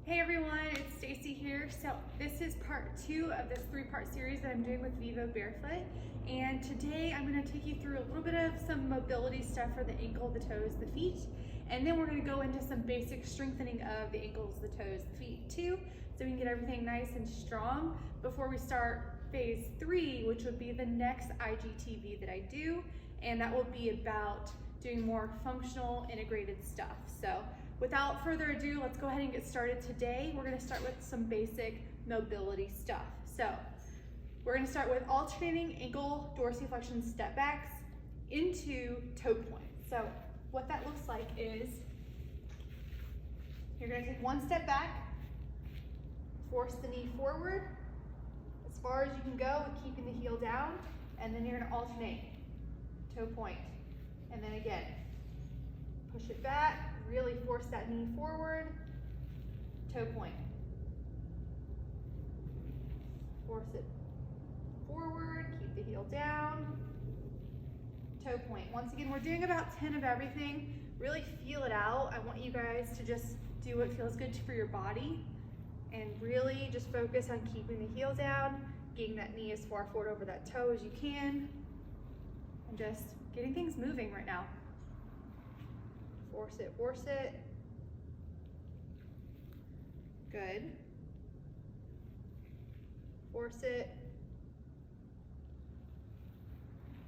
Hey everyone, it's Stacy here. So this is part 2 of this 3-part series that I'm doing with Vivo Barefoot. And today I'm going to take you through a little bit of some mobility stuff for the ankle, the toes, the feet. And then we're going to go into some basic strengthening of the ankles, the toes, the feet too, so we can get everything nice and strong before we start phase 3, which would be the next IGTV that I do. And that will be about doing more functional integrated stuff. So without further ado, let's go ahead and get started today. We're gonna start with some basic mobility stuff. So we're gonna start with alternating ankle dorsiflexion step backs into toe points. So what that looks like is you're gonna take one step back, force the knee forward as far as you can go with keeping the heel down, and then you're gonna alternate toe point. And then again, push it back, really force that knee forward, toe point. Force it forward, keep the heel down, toe point. Once again, we're doing about 10 of everything. Really feel it out. I want you guys to just do what feels good for your body and really just focus on keeping the heel down, getting that knee as far forward over that toe as you can, and just getting things moving right now. Force it, force it. Good. Force it.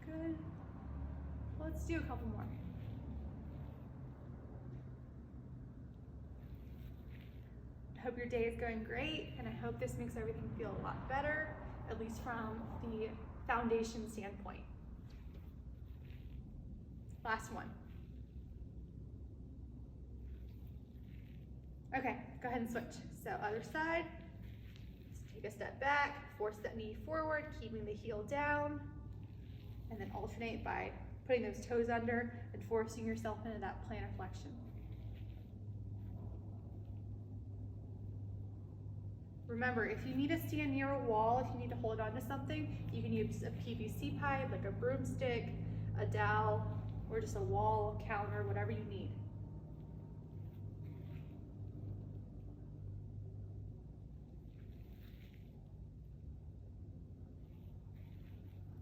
Good. Let's do a couple more. I hope your day is going great, and I hope this makes everything feel a lot better, at least from the foundation standpoint. Last one. Okay, go ahead and switch. So other side, just take a step back, force that knee forward, keeping the heel down, and then alternate by putting those toes under and forcing yourself into that plantar flexion. Remember, if you need to stand near a wall, if you need to hold on to something, you can use a PVC pipe, like a broomstick, a dowel, or just a wall, counter, whatever you need.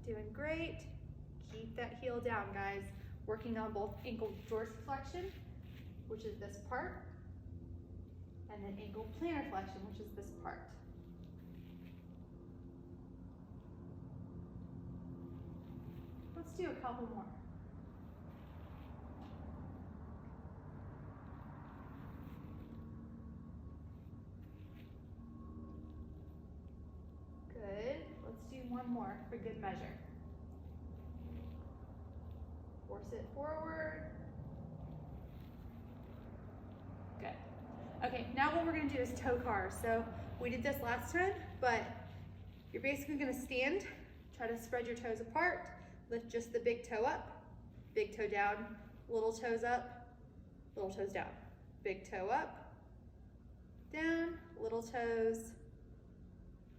Doing great. Keep that heel down, guys. Working on both ankle dorsiflexion, which is this part, and then ankle plantarflexion, which is this part. Let's do a couple more. Good. Let's do one more for good measure. Force it forward. Good. Okay, now what we're going to do is toe cars. So we did this last time, but you're basically going to stand, try to spread your toes apart, lift just the big toe up, big toe down, little toes up, little toes down, big toe up, down, little toes,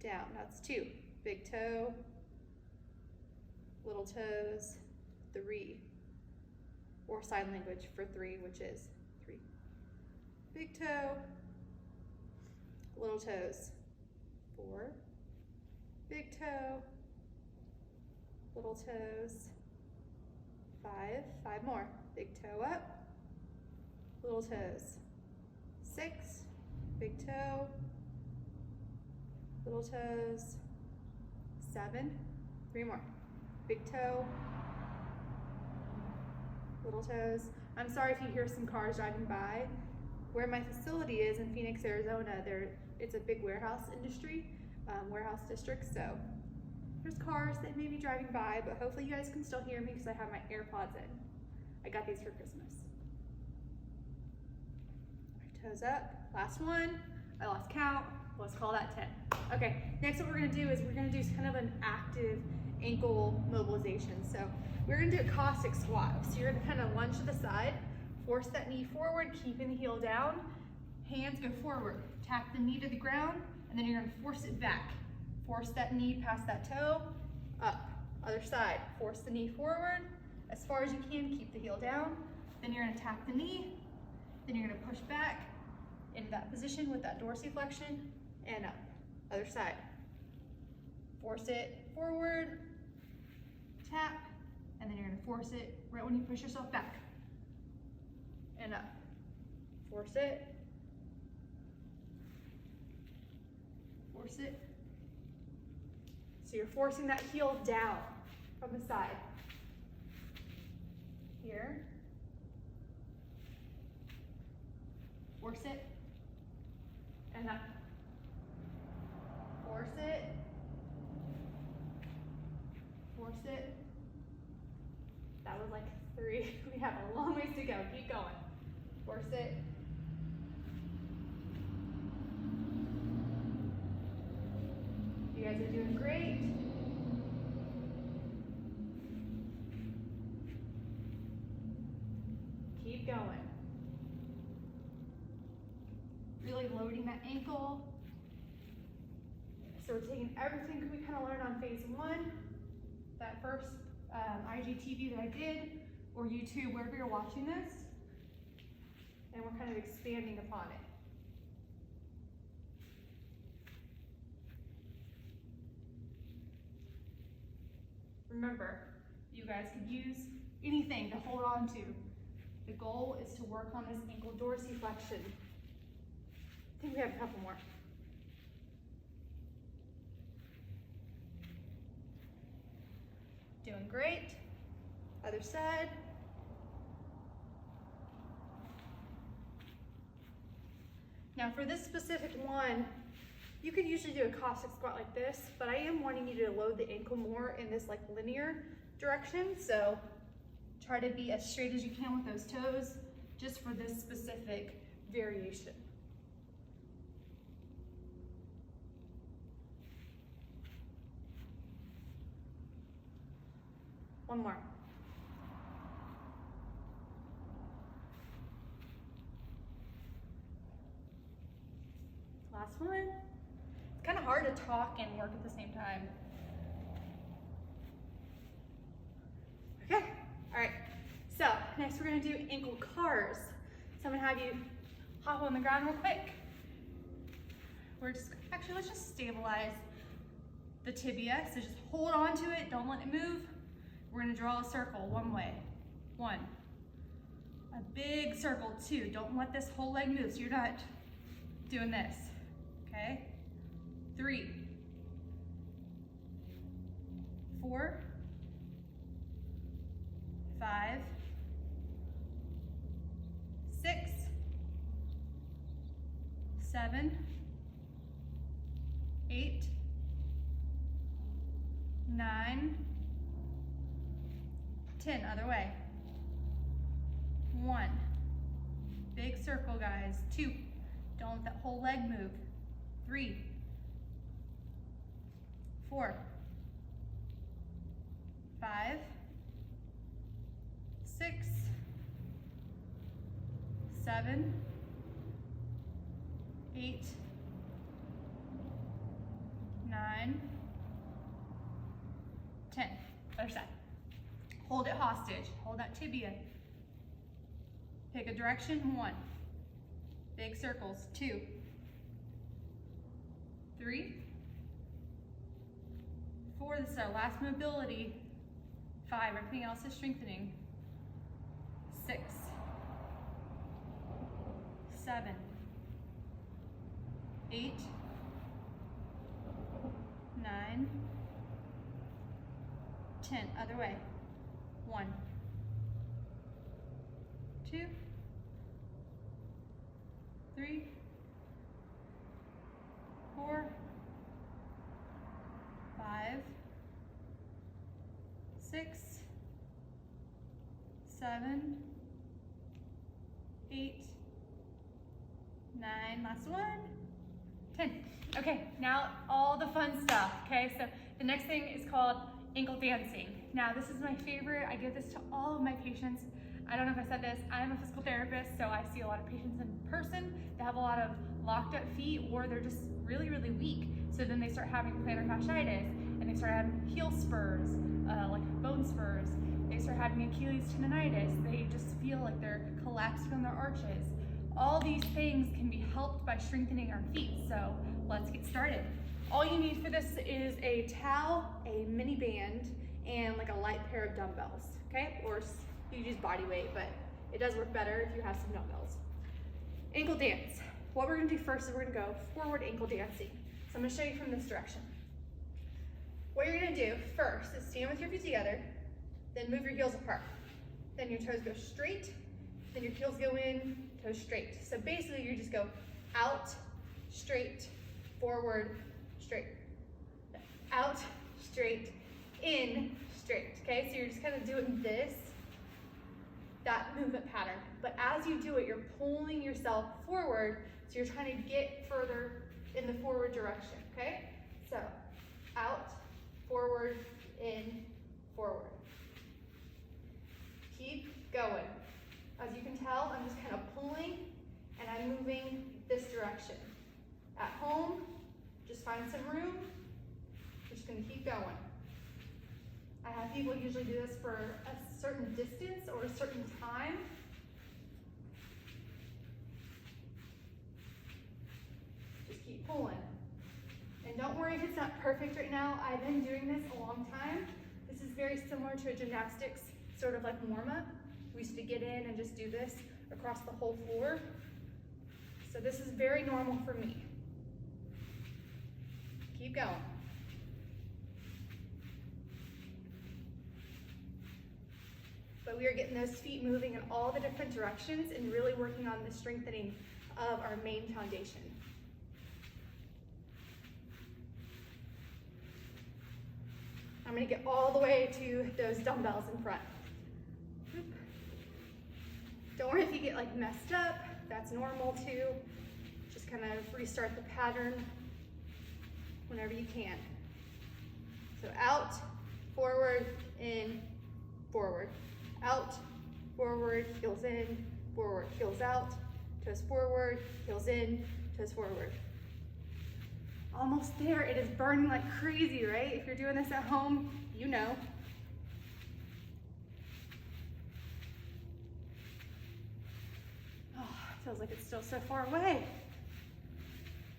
down. That's 2. Big toe, little toes, 3. Or sign language for 3, which is 3. Big toe, little toes, 4. Big toe, little toes, 5. 5 more. Big toe up, little toes, 6. Big toe, little toes, 7. 3 more. Big toe, little toes. I'm sorry if you hear some cars driving by. Where my facility is in Phoenix, Arizona, it's a big warehouse industry, warehouse district, so there's cars that may be driving by, but hopefully you guys can still hear me because I have my AirPods in. I got these for Christmas. Toes up. Last one. I lost count. Let's call that 10. Okay, next what we're gonna do is we're gonna do kind of an active ankle mobilization. So we're gonna do a Cossack squat. So you're gonna kind of lunge to the side, force that knee forward, keeping the heel down, hands go forward, tap the knee to the ground, and then you're gonna force it back. Force that knee past that toe, up. Other side, force the knee forward, as far as you can, keep the heel down. Then you're gonna tap the knee, then you're gonna push back, into that position with that dorsiflexion and up. Other side. Force it forward, tap, and then you're gonna force it right when you push yourself back. And up. Force it. Force it. So you're forcing that heel down from the side. Here. Force it. And up. Force it. Force it. That was like 3. We have a long ways to go. Keep going. Force it. You guys are doing great. Keep going. Really loading that ankle. So we're taking everything we kind of learned on phase 1, that first IGTV that I did, or YouTube, wherever you're watching this, and we're kind of expanding upon it. Remember, you guys could use anything to hold on to. The goal is to work on this ankle dorsiflexion. I think we have a couple more. Doing great. Other side. Now for this specific one, you could usually do a Cossack squat like this, but I am wanting you to load the ankle more in this like linear direction. So try to be as straight as you can with those toes, just for this specific variation. One more. Last one. It's kind of hard to talk and work at the same time. Okay, all right. So next we're gonna do ankle cars. So I'm gonna have you hop on the ground real quick. Let's just stabilize the tibia. So just hold on to it, don't let it move. We're gonna draw a circle one way. 1. A big circle. 2. Don't let this whole leg move so you're not doing this. Okay? 3. 4. 5. 6. 7. 8. 9. 10, other way. 1. Big circle, guys. 2. Don't let that whole leg move. 3. 4. 5. 6. 7. 8. 9. 10. Other side. Hold it hostage. Hold that tibia. Pick a direction. 1. Big circles. 2. 3. 4. This is our last mobility. 5. Everything else is strengthening. 6. 7. 8. 9. 10. Other way. 1. 2. 3. 4. 5. 6. 7. 8. 9. Last one. 10. Okay, now all the fun stuff. Okay, so the next thing is called ankle dancing. Now this is my favorite. I give this to all of my patients. I don't know if I said this, I'm a physical therapist, so I see a lot of patients in person that have a lot of locked up feet, or they're just really, really weak. So then they start having plantar fasciitis, and they start having heel spurs, like bone spurs. They start having Achilles tendonitis. They just feel like they're collapsing on their arches. All these things can be helped by strengthening our feet, so let's get started. All you need for this is a towel, a mini band, and like a light pair of dumbbells, okay? Or you use body weight, but it does work better if you have some dumbbells. Ankle dance. What we're gonna do first is we're gonna go forward ankle dancing. So I'm gonna show you from this direction. What you're gonna do first is stand with your feet together, then move your heels apart. Then your toes go straight, then your heels go in, toes straight. So basically you just go out, straight, forward, straight. Out, straight, in, straight, okay? So you're just kind of doing that movement pattern. But as you do it, you're pulling yourself forward, so you're trying to get further in the forward direction, okay? So out, forward, in, forward. Keep going. As you can tell, I'm just kind of pulling and I'm moving this direction. At home, just find some room. We're just gonna keep going. I have people usually do this for a certain distance or a certain time. Just keep pulling. And don't worry if it's not perfect right now. I've been doing this a long time. This is very similar to a gymnastics sort of like warm-up. We used to get in and just do this across the whole floor. So this is very normal for me. Keep going. But we are getting those feet moving in all the different directions and really working on the strengthening of our main foundation. I'm gonna get all the way to those dumbbells in front. Don't worry if you get like messed up, that's normal too. Just kind of restart the pattern whenever you can. So out, forward, in, forward. Out, forward, heels in, forward, heels out, toes forward, heels in, toes forward. Almost there. It is burning like crazy, right? If you're doing this at home, you know. Oh, it feels like it's still so far away.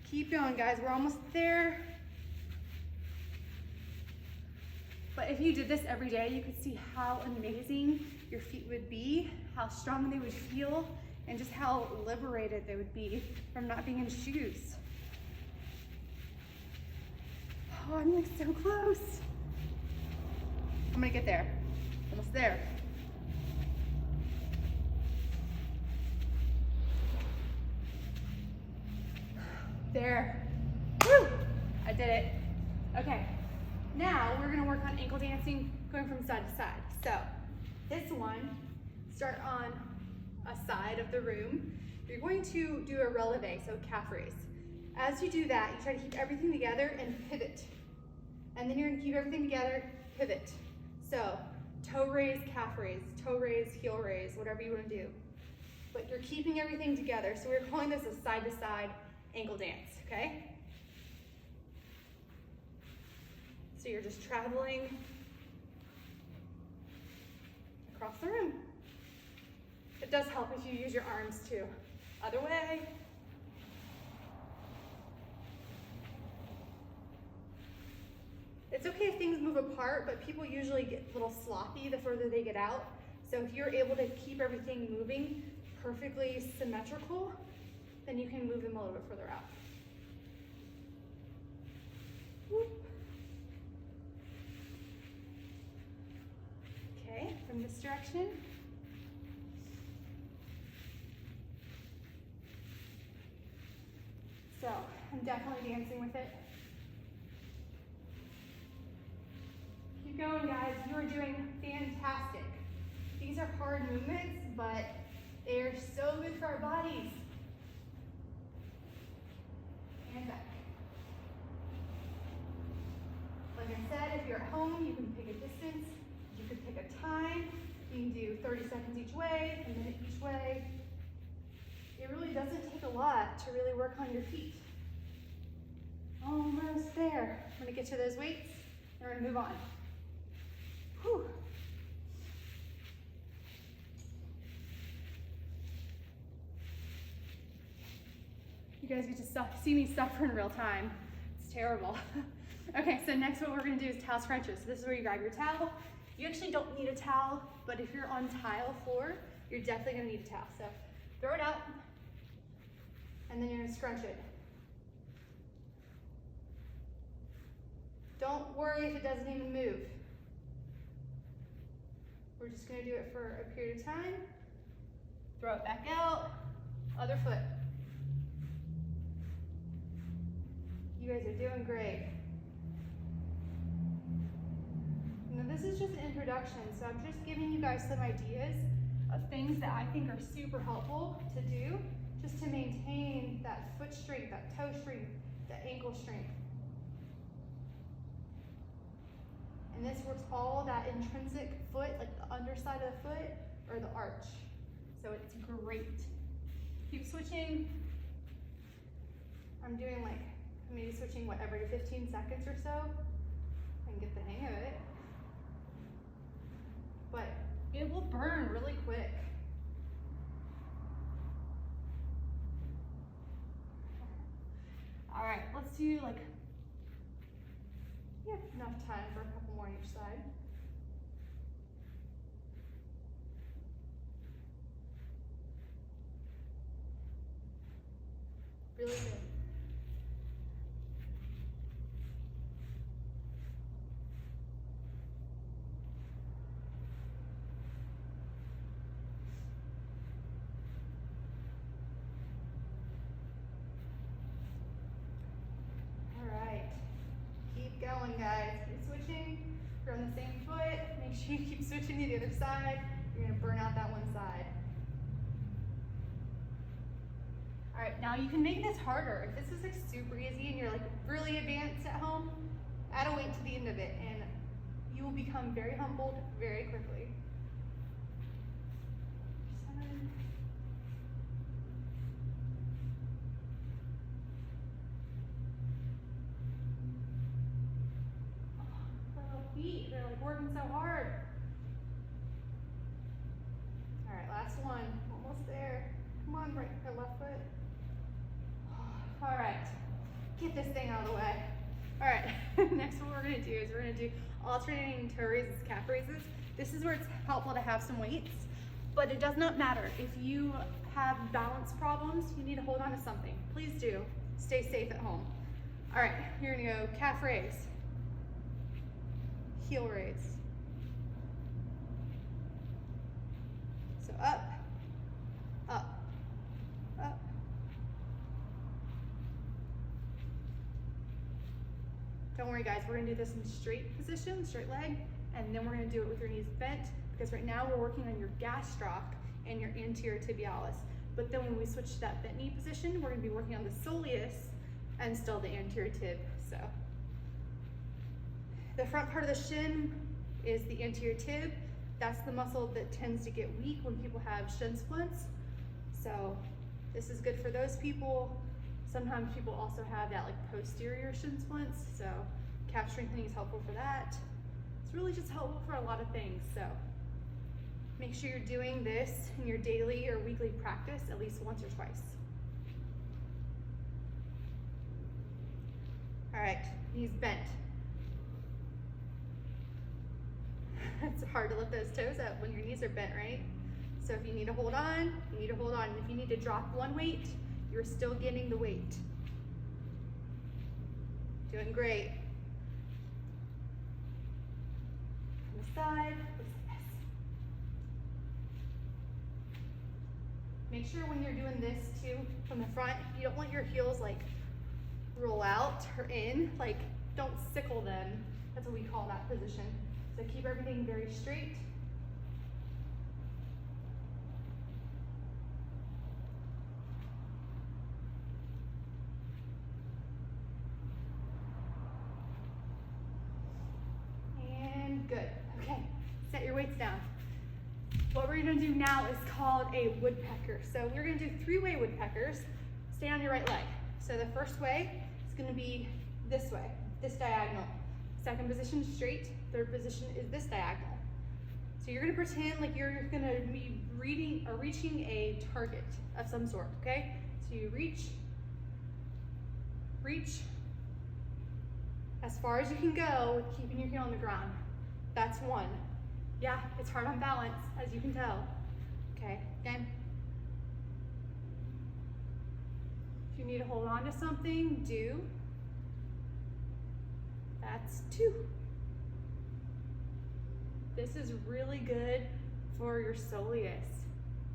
Keep going, guys. We're almost there. But if you did this every day, you could see how amazing your feet would be, how strong they would feel, and just how liberated they would be from not being in shoes. Oh, I'm like so close. I'm gonna get there. Almost there. There. Woo! I did it. Okay. Now we're gonna work on ankle dancing going from side to side. So this one, start on a side of the room. You're going to do a releve, so calf raise. As you do that, you try to keep everything together and pivot. And then you're gonna keep everything together, pivot. So toe raise, calf raise, toe raise, heel raise, whatever you wanna do. But you're keeping everything together. So we're calling this a side to side ankle dance, okay? So you're just traveling across the room. It does help if you use your arms too. Other way. It's okay if things move apart, but people usually get a little sloppy the further they get out. So if you're able to keep everything moving perfectly symmetrical, then you can move them a little bit further out. Whoop. Okay, from this direction. So I'm definitely dancing with it. Keep going, guys. You are doing fantastic. These are hard movements, but they are so good for our bodies. And back. Like I said, if you're at home, you can pick a distance. You can pick a time. You can do 30 seconds each way, a minute each way. It really doesn't take a lot to really work on your feet. Almost there. I'm gonna get to those weights and we're gonna move on. Whew. You guys get to see me suffer in real time. It's terrible. Okay, so next what we're gonna do is towel scrunches. So this is where you grab your towel. You actually don't need a towel, but if you're on tile floor, you're definitely gonna need a towel. So throw it out, and then you're gonna scrunch it. Don't worry if it doesn't even move. We're just gonna do it for a period of time. Throw it back out, other foot. You guys are doing great. Now this is just an introduction, so I'm just giving you guys some ideas of things that I think are super helpful to do just to maintain that foot strength, that toe strength, that ankle strength. And this works all that intrinsic foot, like the underside of the foot or the arch. So it's great. Keep switching. I'm doing like, maybe switching what, every 15 seconds or so. I can get the hang of it. But it will burn really quick. All right, let's do like, we have enough time for a couple more on each side. Really good. Going, guys. Keep switching. If you're on the same foot, make sure you keep switching to the other side. You're gonna burn out that one side. All right, now you can make this harder. If this is like super easy and you're like really advanced at home, add a weight to the end of it and you will become very humbled very quickly. 7. They're like working so hard. All right, last one, almost there. Come on, right, left foot. All right, get this thing out of the way. All right, next what we're gonna do is we're gonna do alternating toe raises, calf raises. This is where it's helpful to have some weights, but it does not matter. If you have balance problems, you need to hold on to something. Please do, stay safe at home. All right, you're gonna go calf raise. Heel raise. So up, up, up. Don't worry guys, we're gonna do this in straight position, straight leg, and then we're gonna do it with your knees bent, because right now we're working on your gastroc and your anterior tibialis. But then when we switch to that bent knee position, we're gonna be working on the soleus and still the anterior tib, so. The front part of the shin is the anterior tib. That's the muscle that tends to get weak when people have shin splints. So this is good for those people. Sometimes people also have that like posterior shin splints. So calf strengthening is helpful for that. It's really just helpful for a lot of things. So make sure you're doing this in your daily or weekly practice at least once or twice. All right, knees bent. It's hard to lift those toes up when your knees are bent, right? So if you need to hold on, you need to hold on. If you need to drop one weight, you're still getting the weight. Doing great. On the side, yes. Make sure when you're doing this too, from the front, you don't want your heels like roll out or in, like don't sickle them. That's what we call that position. So keep everything very straight. And good. Okay, set your weights down. What we're gonna do now is called a woodpecker. So we're gonna do 3-way woodpeckers. Stay on your right leg. So the first way is gonna be this way, this diagonal. Second position, straight. Third position is this diagonal. So you're gonna pretend like you're gonna be reaching a target of some sort, okay? So you reach, reach as far as you can go with keeping your heel on the ground. That's one. Yeah, it's hard on balance, as you can tell. Okay, again. If you need to hold on to something, do. That's 2. This is really good for your soleus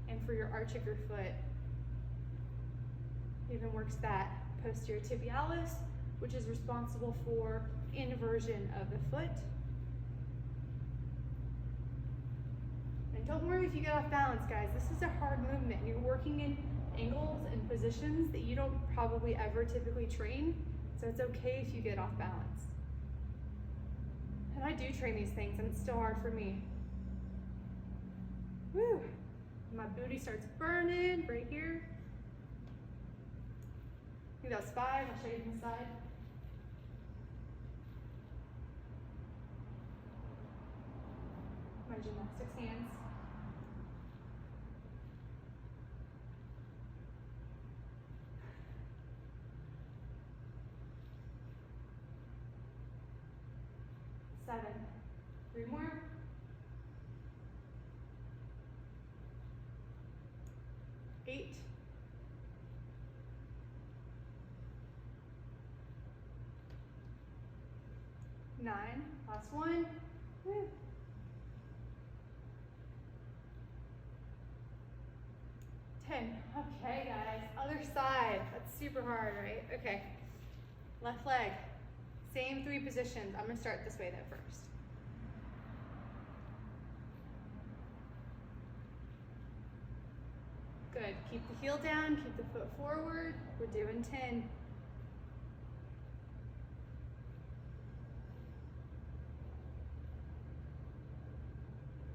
and for your arch of your foot. Even works that posterior tibialis, which is responsible for inversion of the foot. And don't worry if you get off balance, guys. This is a hard movement. You're working in angles and positions that you don't probably ever typically train, so it's okay if you get off balance. And I do train these things, and it's still hard for me. Woo! My booty starts burning right here. I think that was 5. I'll show you from the side. My gymnastics hands. Seven. 3 more. 8. 9. Last one. Woo. 10. Okay, guys. Other side. That's super hard, right? Okay. Left leg. Same 3 positions. I'm going to start this way though first. Good. Keep the heel down. Keep the foot forward. We're doing 10.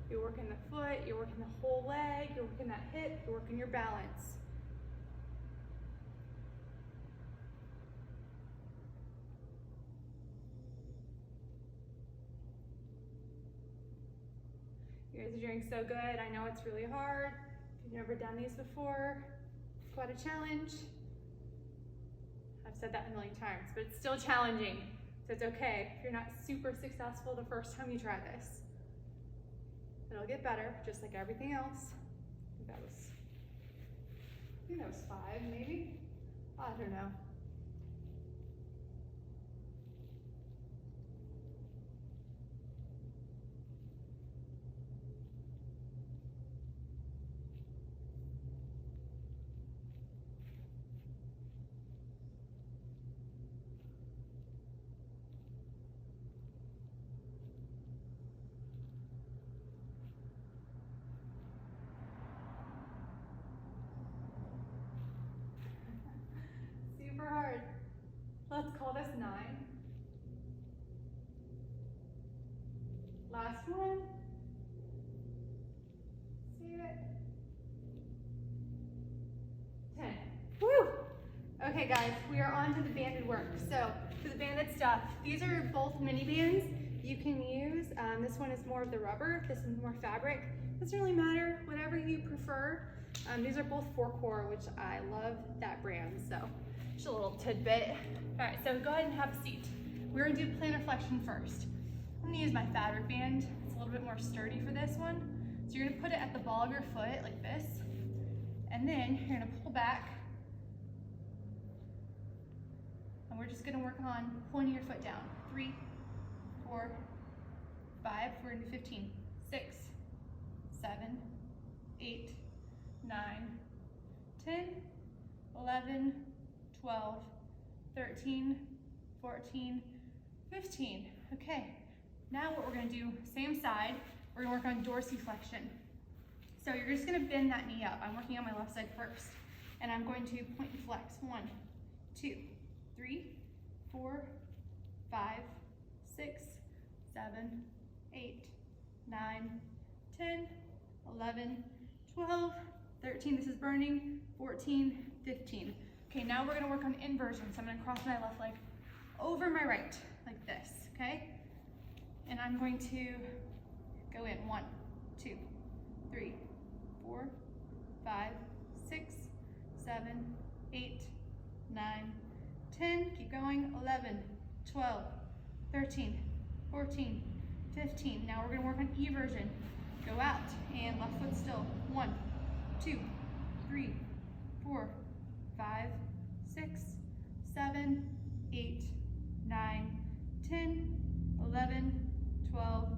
You're working the foot, you're working the whole leg, you're working that hip, you're working your balance. You guys are doing so good. I know it's really hard. If you've never done these before, it's quite a challenge. I've said that a million times, but it's still challenging. So it's okay if you're not super successful the first time you try this. It'll get better, just like everything else. I think that was 5, maybe? I don't know. Super hard. Let's call this 9. Last one. See it? 10. Woo! Okay guys, we are on to the banded work. So for the banded stuff, these are both mini bands you can use. This one is more of the rubber, this is more fabric. Doesn't really matter, whatever you prefer. These are both 4-core, which I love that brand, so just a little tidbit. All right, so go ahead and have a seat. We're gonna do Plantarflexion first. I'm gonna use my fabric band. It's a little bit more sturdy for this one. So you're gonna put it at the ball of your foot like this, and then you're gonna pull back, and we're just gonna work on pointing your foot down. 3, 4, 5, we're gonna do 15, 6, 7, 8, 9, 10, 11, 12, 13, 14, 15. Okay, now what we're gonna do, same side, we're gonna work on dorsiflexion. So you're just gonna bend that knee up. I'm working on my left side first. And I'm going to point and flex. 1, 2, 3, 4, 5, 6, 7, 8, 9, 10, 11, 12, 13, this is burning, 14, 15. Okay, now we're gonna work on inversion. So I'm gonna cross my left leg over my right, like this, okay? And I'm going to go in 1, 2, 3, 4, 5, 6, 7, 8, 9, 10, keep going, 11, 12, 13, 14, 15. Now we're gonna work on eversion. Go out and left foot still. 1, 2, 3, 4, 5, 6, 7, 8, 9, 10, 11, 12,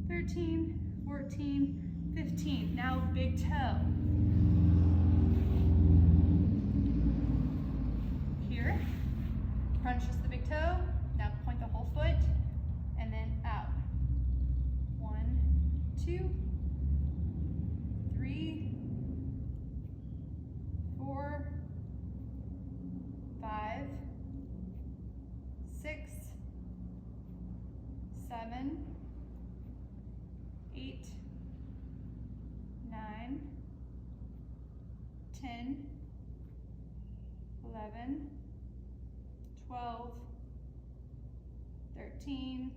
13, 14, 15. Now big toe. Here, crunch just the big toe. Now point the whole foot and then out. 1, 2, 3, 4, 5, 6, 7, 8, 9, 10, 11, 12, 13,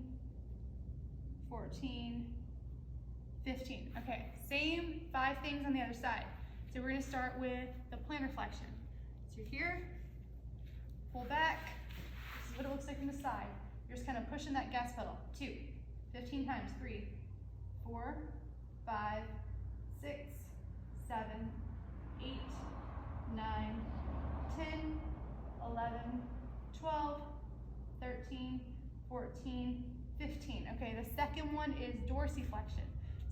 14, 15. Okay, same 5 things on the other side. So we're going to start with the plantarflexion. So you're here, pull back. This is what it looks like from the side. You're just kind of pushing that gas pedal. 2, 15 times. 3, 4, 5, 6, 7, 8, 9, 10, 11, 12, 13, 14, 15. Okay, the second one is dorsiflexion.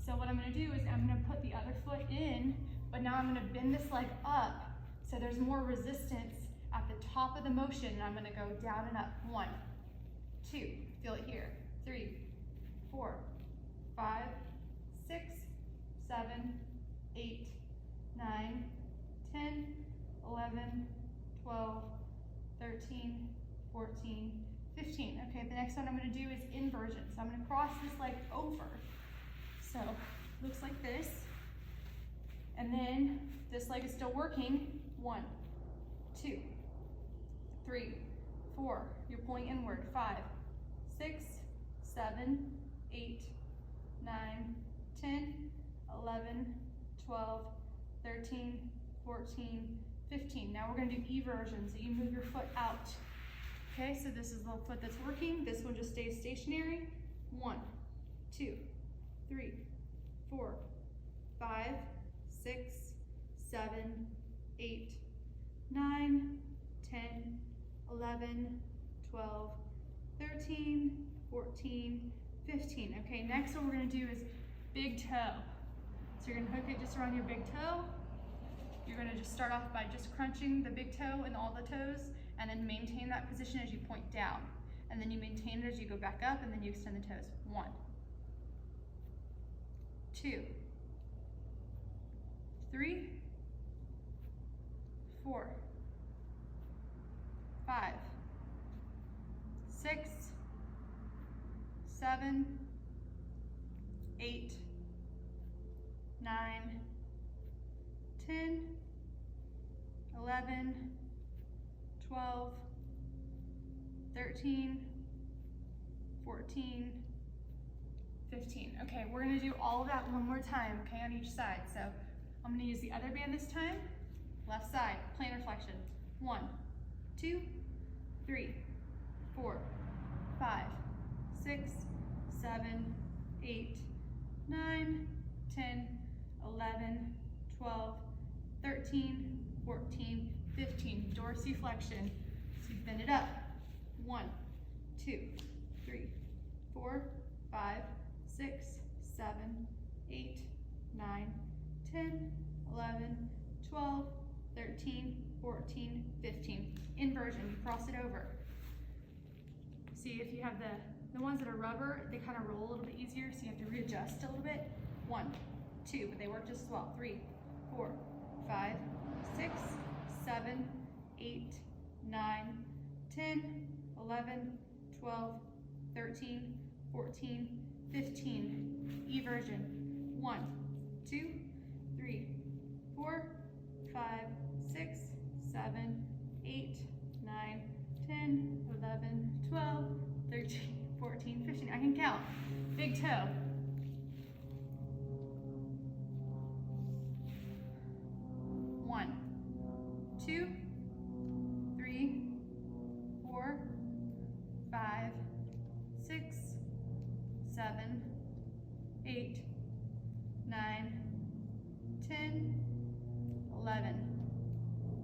So what I'm going to do is I'm going to put the other foot in, but now I'm going to bend this leg up so there's more resistance at the top of the motion, and I'm going to go down and up. 1, 2, feel it here. 3, 4, 5, 6, 7, 8, 9, 10, 11, 12, 13, 14, 15. Okay, the next one I'm going to do is inversion. So I'm going to cross this leg over. So looks like this. And then this leg is still working. 1, 2, 3, 4. You're pulling inward. 5, 6, 7, 8, 9, 10, 11, 12, 13, 14, 15. Now we're going to do eversion. So you move your foot out. Okay, so this is the foot that's working. This one just stays stationary. 1, 2, 3, 4, 5, 6, 7, 8, 9, 10, 11, 12, 13, 14, 15. Okay, next what we're going to do is big toe. So you're going to hook it just around your big toe. You're going to just start off by just crunching the big toe and all the toes, and then maintain that position as you point down. And then you maintain it as you go back up, and then you extend the toes. 1, 2, 3, 4, 5, 6, 7, 8, 9, 10, 11, 12, 13, 14, 15. Okay, we're going to do all of that one more time, okay, on each side. So I'm going to use the other band this time. Left side, plantarflexion. 1, 2, 3, 4, 5, 6, 7, 8, 9, 10, 11, 12, 13, 14, 15. Dorsiflexion. So you bend it up. 1, 2, 3, 4, 5, 6, 7, 8, 9, 10, 11, 12, 13, 14, 15. Inversion, you cross it over. See, if you have the ones that are rubber, they kind of roll a little bit easier, so you have to readjust a little bit. 1, 2, but they work just as well. 3, 4, 5, 6, 7, 8, 9, 10, 11, 12, 13, 14, 15. Eversion. 1, 2, 3, 4, 5, 6, 7, 8, 9, 10, 11, 12, 13, 14, 15. I can count. Big toe. 1, 2, 3, 5, 6, 7, 8, 9, 10, 11,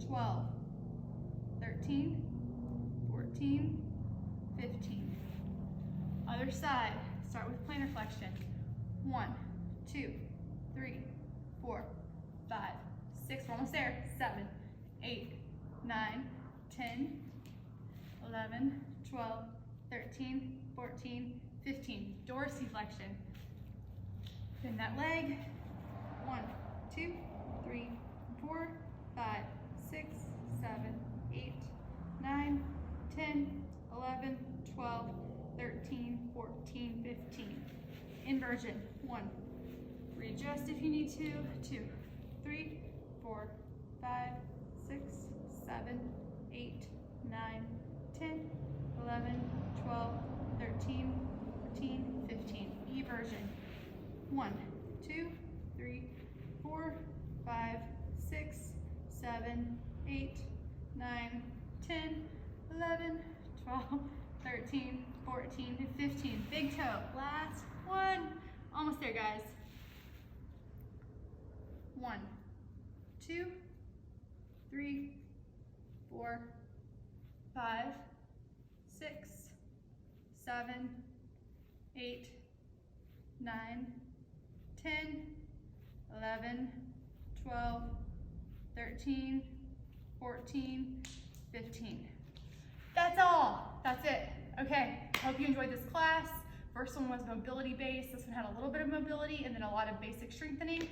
12, 13, 14, 15. Other side, start with plantar flexion. 1, 2, 3, 4, 5, 6, we're almost there. 7, 8, 9, 10, 11, 12, 13, 14, 15. Dorsiflexion. Bend that leg. 1, 2, 3, 4, 5, 6, 7, 8, 9, 10, 11, 12, 13, 14, 15. Inversion. 1. Readjust if you need to. 2, 3, 4, 5, 6, 7, 8, 9, 10, 11, 12, 13, 14, 15. Eversion. 1, 2, 3, 4, 5, 6, 7, 8, 9, 10, 11, 12, 13, 14, 15. Big toe. Last one. Almost there, guys. 1, 2, 3, 4, 5, 6, 7, 8, 9, 10, 11, 12, 13, 14, 15. That's all. That's it. Okay, hope you enjoyed this class. First one was mobility based. This one had a little bit of mobility and then a lot of basic strengthening.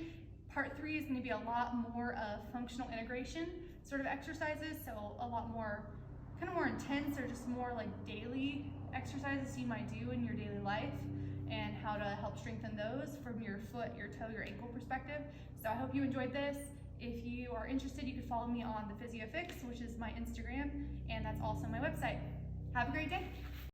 Part 3 is going to be a lot more of functional integration sort of exercises, so a lot more, kind of more intense or just more like daily exercises you might do in your daily life and how to help strengthen those from your foot, your toe, your ankle perspective. So I hope you enjoyed this. If you are interested, you can follow me on the PhysioFix, which is my Instagram, and that's also my website. Have a great day.